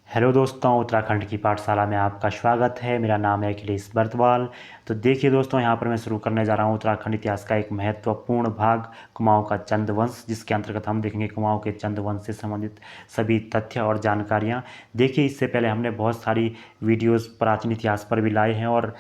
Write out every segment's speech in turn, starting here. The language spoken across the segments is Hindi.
हेलो दोस्तों, उत्तराखंड की पाठशाला में आपका स्वागत है। मेरा नाम है अखिलेश बर्तवाल। तो देखिए दोस्तों, यहाँ पर मैं शुरू करने जा रहा हूँ उत्तराखंड इतिहास का एक महत्वपूर्ण भाग, कुमाऊँ का चंदवंश, जिसके अंतर्गत हम देखेंगे कुमाऊँ के चंदवंश से संबंधित सभी तथ्य और जानकारियाँ। देखिए, इससे पहले हमने बहुत सारी वीडियोज़ प्राचीन इतिहास पर भी लाए हैं और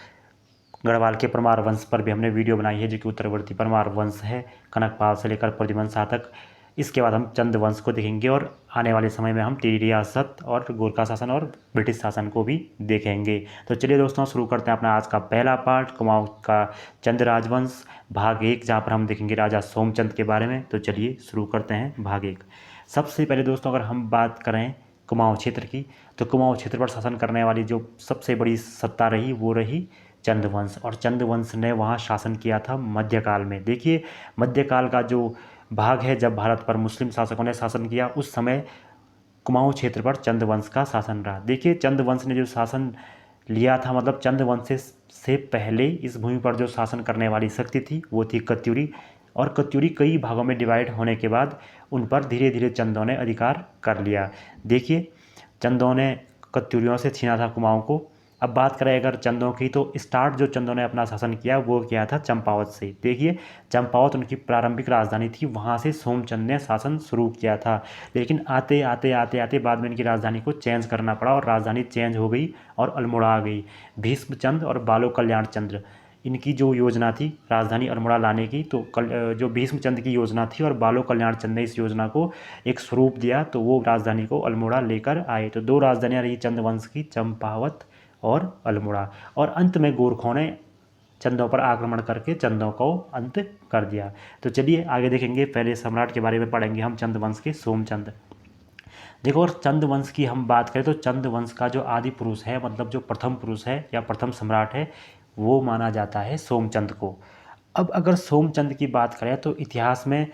गढ़वाल के परमार वंश पर भी हमने वीडियो बनाई है, जो कि उत्तरवर्ती परमार वंश है, कनकपाल से लेकर प्रद्युमन शाह तक। इसके बाद हम चंद वंश को देखेंगे और आने वाले समय में हम टिहरी रियासत और गोरखा शासन और ब्रिटिश शासन को भी देखेंगे। तो चलिए दोस्तों, शुरू करते हैं अपना आज का पहला पार्ट, कुमाऊँ का चंद राजवंश भाग 1, जहाँ पर हम देखेंगे राजा सोमचंद के बारे में। तो चलिए शुरू करते हैं भाग 1। सबसे पहले दोस्तों, अगर हम बात करें कुमाऊँ क्षेत्र की, तो कुमाऊँ क्षेत्र पर शासन करने वाली जो सबसे बड़ी सत्ता रही वो रही चंदवंश। और चंदवंश ने वहाँ शासन किया था मध्यकाल में। देखिए, मध्यकाल का जो भाग है, जब भारत पर मुस्लिम शासकों ने शासन किया, उस समय कुमाऊँ क्षेत्र पर चंदवंश का शासन रहा। देखिए, चंदवंश ने जो शासन लिया था, मतलब चंदवंश से पहले इस भूमि पर जो शासन करने वाली शक्ति थी वो थी कत्यूरी। और कत्यूरी कई भागों में डिवाइड होने के बाद उन पर धीरे धीरे चंदों ने अधिकार कर लिया। देखिए, चंदों ने कत्यूरियों से छीना था कुमाऊँ को। अब बात करें अगर चंदों की, तो स्टार्ट जो चंदों ने अपना शासन किया वो किया था चंपावत से। देखिए, चंपावत उनकी प्रारंभिक राजधानी थी, वहाँ से सोमचंद ने शासन शुरू किया था। लेकिन आते आते आते आते बाद में इनकी राजधानी को चेंज करना पड़ा और राजधानी चेंज हो गई और अल्मोड़ा आ गई। भीष्मचंद और बालो कल्याण चंद्र, इनकी जो योजना थी राजधानी अल्मोड़ा लाने की, तो जो भीष्मचंद की योजना थी और बालो कल्याण चंद ने इस योजना को एक स्वरूप दिया, तो वो राजधानी को अल्मोड़ा लेकर आए। तो दो राजधानियाँ रही चंदवंश की, चंपावत और अल्मोड़ा। और अंत में गोरखों ने चंदों पर आक्रमण करके चंदों को अंत कर दिया। तो चलिए आगे देखेंगे, पहले सम्राट के बारे में पढ़ेंगे हम, चंदवंश के सोमचंद। देखो, और चंदवंश की हम बात करें तो चंदवंश का जो आदि पुरुष है, मतलब जो प्रथम पुरुष है या प्रथम सम्राट है, वो माना जाता है सोमचंद को। अब अगर सोमचंद की बात करें तो इतिहास में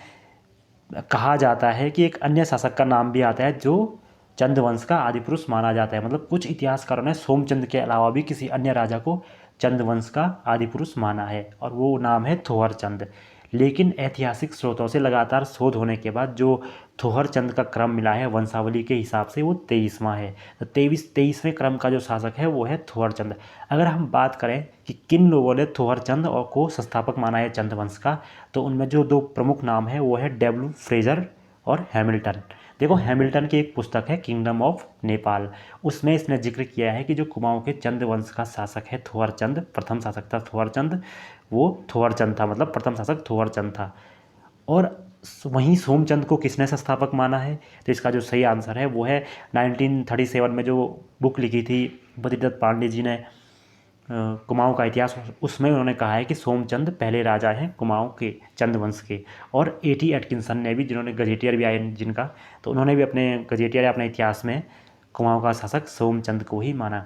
कहा जाता है कि एक अन्य शासक का नाम भी आता है जो चंदवंश का आदि पुरुष माना जाता है। मतलब कुछ इतिहासकारों ने सोमचंद के अलावा भी किसी अन्य राजा को चंदवंश का आदि पुरुष माना है, और वो नाम है थोहर चंद। लेकिन ऐतिहासिक स्रोतों से लगातार शोध होने के बाद जो थोहर चंद का क्रम मिला है वंशावली के हिसाब से, वो 23वां है। तो 23वें क्रम का जो शासक है वो है थोहर चंद। अगर हम बात करें कि किन लोगों ने थोहर चंद और को संस्थापक माना है चंदवंश का, तो उनमें जो दो प्रमुख नाम है वो है डब्ल्यू फ्रेजर और हैमिल्टन। देखो, हैमिल्टन की एक पुस्तक है किंगडम ऑफ नेपाल, उसमें इसने जिक्र किया है कि जो कुमाऊँ के चंद वंश का शासक है थोहर चंद, प्रथम शासक था थोहर चंद, वो थोहर चंद था, मतलब प्रथम शासक थोहर चंद था। और वहीं सोमचंद को किसने संस्थापक माना है, तो इसका जो सही आंसर है वो है 1937 में जो बुक लिखी थी बद्रीदत्त पांडे जी ने, कुमाऊँ का इतिहास, उसमें उन्होंने कहा है कि सोमचंद पहले राजा हैं कुमाऊँ के चंदवंश के। और एटी एटकिंसन ने भी, जिन्होंने गजेटियर भी आए जिनका, तो उन्होंने भी अपने गजेटियर अपने इतिहास में कुमाऊँ का शासक सोमचंद को ही माना।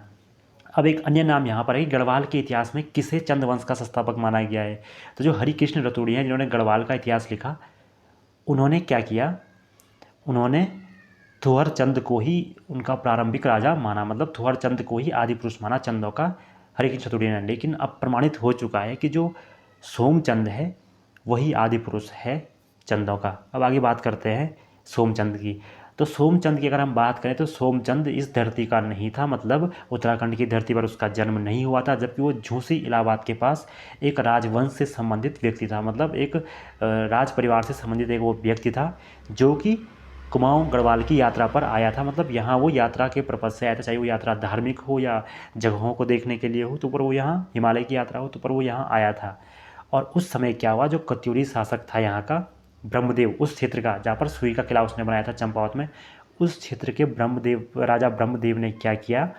अब एक अन्य नाम यहाँ पर है, गढ़वाल के इतिहास में किसे चंदवंश का संस्थापक माना गया है। तो जो हरिकृष्ण रतूड़ी हैं, जिन्होंने गढ़वाल का इतिहास लिखा, उन्होंने क्या किया, उन्होंने थोहर चंद को ही उनका प्रारंभिक राजा माना, मतलब थोहर चंद को ही आदि पुरुष माना चंदों का, हरिकृष्ण रतूड़ी ने। लेकिन अब प्रमाणित हो चुका है कि जो सोमचंद है वही आदि पुरुष है चंदों का। अब आगे बात करते हैं सोमचंद की। तो सोमचंद की अगर हम बात करें तो सोमचंद इस धरती का नहीं था, मतलब उत्तराखंड की धरती पर उसका जन्म नहीं हुआ था, जबकि वो झूसी इलाहाबाद के पास एक राजवंश से संबंधित व्यक्ति था, मतलब एक राज परिवार से संबंधित एक वो व्यक्ति था जो कि कुमाऊँ गढ़वाल की यात्रा पर आया था। मतलब यहाँ वो यात्रा के पर्पज़ से आया था, चाहे वो यात्रा धार्मिक हो या जगहों को देखने के लिए हो, तो पर वो यहाँ हिमालय की यात्रा हो, तो पर वो यहाँ आया था। और उस समय क्या हुआ, जो कत्यूरी शासक था यहाँ का ब्रह्मदेव, उस क्षेत्र का जहाँ पर सुई का किला उसने बनाया था चंपावत में, उस क्षेत्र के राजा ब्रह्मदेव ने क्या किया,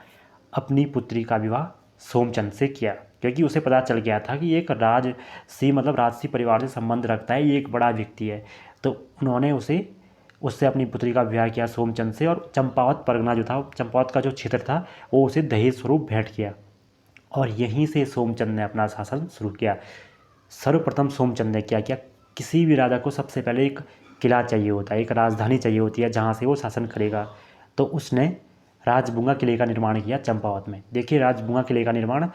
अपनी पुत्री का विवाह सोमचंद से किया, क्योंकि उसे पता चल गया था कि एक राजसी, मतलब राजसी परिवार से संबंध रखता है, ये एक बड़ा व्यक्ति है। तो उन्होंने उससे अपनी पुत्री का विवाह किया सोमचंद से, और चंपावत परगना जो था, चंपावत का जो क्षेत्र था, वो उसे दहेज स्वरूप भेंट किया। और यहीं से सोमचंद ने अपना शासन शुरू किया। सर्वप्रथम सोमचंद ने क्या किया, किसी भी राजा को सबसे पहले एक किला चाहिए होता है, एक राजधानी चाहिए होती है जहाँ से वो शासन करेगा। तो उसने राजबुंगा किले का निर्माण किया चंपावत में। देखिए, राजबुंगा किले का निर्माण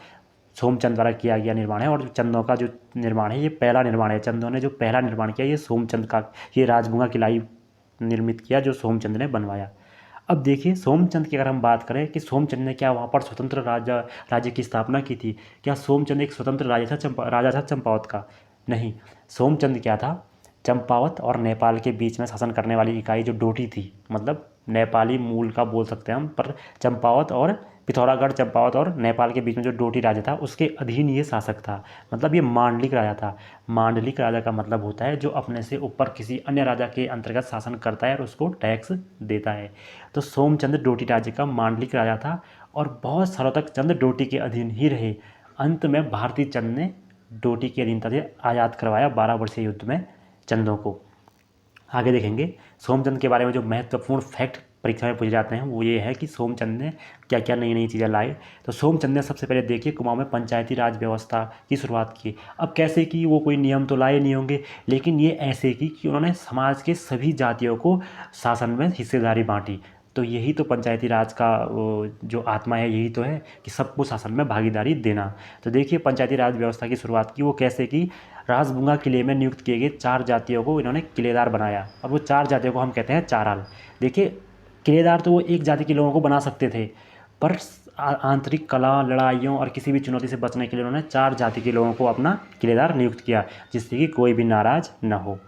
सोमचंद द्वारा किया गया निर्माण है, और चंदों का जो निर्माण है ये पहला निर्माण है। चंदों ने जो पहला निर्माण किया ये सोमचंद का, ये राजबुंगा किला ही निर्मित किया जो सोमचंद ने बनवाया। अब देखिए सोमचंद की अगर हम बात करें कि सोमचंद ने क्या वहाँ पर स्वतंत्र राज्य की स्थापना की थी, क्या सोमचंद एक स्वतंत्र राजा था चंपावत का? नहीं, सोमचंद क्या था, चंपावत और नेपाल के बीच में शासन करने वाली इकाई जो डोटी थी, मतलब नेपाली मूल का बोल सकते हैं हम, पर चंपावत और पिथौरागढ़, चंपावत और नेपाल के बीच में जो डोटी राज्य था उसके अधीन ये शासक था। मतलब ये मांडलिक राजा था। मांडलिक राजा का मतलब होता है जो अपने से ऊपर किसी अन्य राजा के अंतर्गत शासन करता है और उसको टैक्स देता है। तो सोमचंद डोटी राज्य का मांडलिक राजा था और बहुत सालों तक चंद डोटी के अधीन ही रहे। अंत में भारतीय चंद ने डोटी की अधीनता से आज़ाद करवाया 12 वर्षीय युद्ध में चंदों को। आगे देखेंगे सोमचंद के बारे में जो महत्वपूर्ण फैक्ट परीक्षा में पूछे जाते हैं वो ये है कि सोमचंद ने क्या क्या नई नई चीज़ें लाई। तो सोमचंद ने सबसे पहले देखिए कुमाऊं में पंचायती राज व्यवस्था की शुरुआत की। अब कैसे की, वो कोई नियम तो लाए नहीं होंगे, लेकिन ये ऐसे की कि उन्होंने समाज के सभी जातियों को शासन में हिस्सेदारी बांटी। तो यही तो पंचायती राज का जो आत्मा है, यही तो है कि सबको शासन में भागीदारी देना। तो देखिए पंचायती राज व्यवस्था की शुरुआत की, वो कैसे की, राजबुंगा किले में नियुक्त किए गए 4 जातियों को इन्होंने किलेदार बनाया और वो 4 जातियों को हम कहते हैं चाराल। देखिए किलेदार तो वो एक जाति के लोगों को बना सकते थे, पर आंतरिक कला, लड़ाइयों और किसी भी चुनौती से बचने के लिए उन्होंने 4 जाति के लोगों को अपना किलेदार नियुक्त किया, जिससे कि कोई भी नाराज न हो।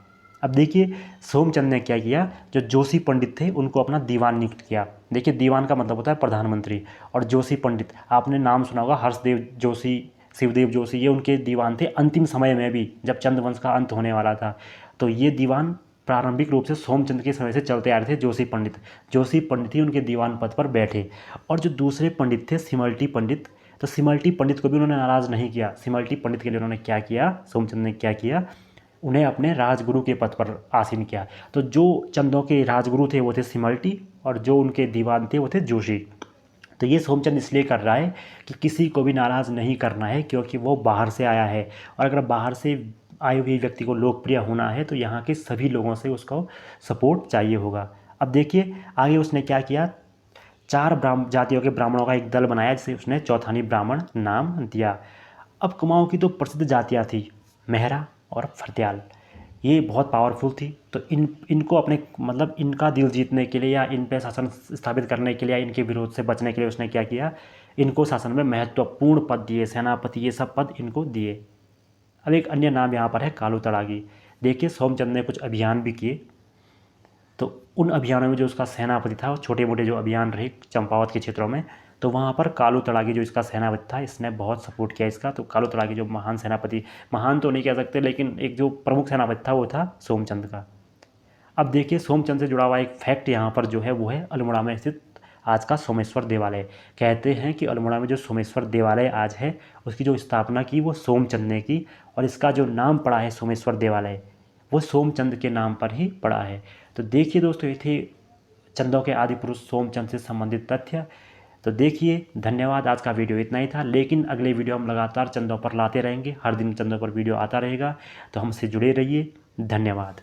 अब देखिए सोमचंद ने क्या किया, जो जोशी पंडित थे उनको अपना दीवान नियुक्त किया। देखिए दीवान का मतलब होता है प्रधानमंत्री, और जोशी पंडित आपने नाम सुना होगा, हर्षदेव जोशी, शिवदेव जोशी, ये उनके दीवान थे अंतिम समय में भी, जब चंद्रवंश का अंत होने वाला था। तो ये दीवान प्रारंभिक रूप से सोमचंद के समय से चलते आ रहे थे। जोशी पंडित ही उनके दीवान पद पर बैठे। और जो दूसरे पंडित थे सिमल्टी पंडित, तो सिमल्टी पंडित को भी उन्होंने नाराज़ नहीं किया। सिमल्टी पंडित के लिए उन्होंने क्या किया, सोमचंद ने क्या किया, उन्हें अपने राजगुरु के पद पर आसीन किया। तो जो चंदों के राजगुरु थे वो थे सिमल्टी, और जो उनके दीवान थे वो थे जोशी। तो ये सोमचंद इसलिए कर रहा है कि किसी को भी नाराज़ नहीं करना है, क्योंकि वो बाहर से आया है, और अगर बाहर से आए हुए व्यक्ति को लोकप्रिय होना है तो यहाँ के सभी लोगों से उसको सपोर्ट चाहिए होगा। अब देखिए आगे उसने क्या किया, 4 जातियों के ब्राह्मणों का एक दल बनाया, जिसे उसने चौथानी ब्राह्मण नाम दिया। अब कुमाऊं की तो प्रसिद्ध जातियाँ थी मेहरा और फरत्याल, ये बहुत पावरफुल थी। तो इनको अपने मतलब इनका दिल जीतने के लिए या इन पे शासन स्थापित करने के लिए या इनके विरोध से बचने के लिए उसने क्या किया, इनको शासन में महत्वपूर्ण पद दिए, सेनापति ये सब पद इनको दिए। अब एक अन्य नाम यहाँ पर है कालू तड़ागी। देखिए सोमचंद ने कुछ अभियान भी किए, तो उन अभियानों में जो उसका सेनापति था, छोटे मोटे जो अभियान रहे चंपावत के क्षेत्रों में, तो वहाँ पर कालू तड़ागी जो इसका सेनापति था, इसने बहुत सपोर्ट किया इसका। तो कालू तड़ागी जो महान सेनापति, महान तो नहीं कह सकते, लेकिन एक जो प्रमुख सेनापति था वो था सोमचंद का। अब देखिए सोमचंद से जुड़ा हुआ एक फैक्ट यहाँ पर जो है वो है अल्मोड़ा में स्थित आज का सोमेश्वर देवालय। कहते हैं कि अल्मोड़ा में जो सोमेश्वर देवालय आज है उसकी जो स्थापना की वो सोमचंद ने की, और इसका जो नाम पड़ा है सोमेश्वर देवालय वो सोमचंद के नाम पर ही पड़ा है। तो देखिए दोस्तों, ये थे चंदों के आदि पुरुष सोमचंद से संबंधित तथ्य। तो देखिए धन्यवाद, आज का वीडियो इतना ही था, लेकिन अगले वीडियो हम लगातार चंदों पर लाते रहेंगे, हर दिन चंदों पर वीडियो आता रहेगा, तो हमसे जुड़े रहिए। धन्यवाद।